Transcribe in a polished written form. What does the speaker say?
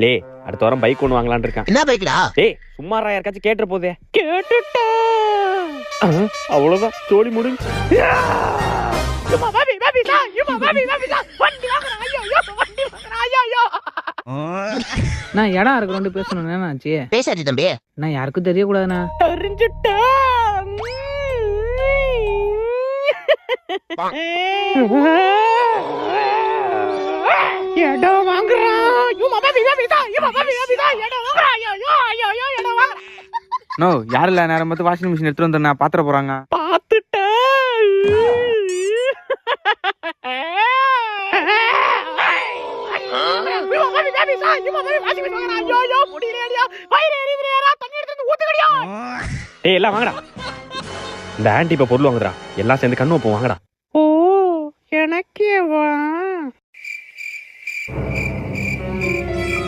லே அடுத்த வாரம் பைக் ஒன்று வாங்கலான்னு இருக்கேன். என்ன பைக்டா? டேய் சும்மாரா யாருக்காச்சும் கேட்டுற போதே. கேட்டுட்டேன். அவ்வளவுதான் ஜோலி முடிஞ்சு. நான் இடம் இருக்கிறோண்டு பேசணும் என்னாச்சு? பேசாச்சு தம்பி. நான் யாருக்கும் தெரியக்கூடாதுண்ணா. இடம் வாங்குறான். நோ யாரும் இல்ல, நேரம் பார்த்து வாஷிங் மிஷின் எடுத்துட்டு வந்து நான் பாத்திர போறாங்க. டேய் எல்லாம் வாங்கடா. இந்த ஆன்டி இப்ப பொருள் வாங்குறா. எல்லாம் சேர்ந்து கண்ணு வைப்போம் வாங்கடா. ஓ எனக்கே வா.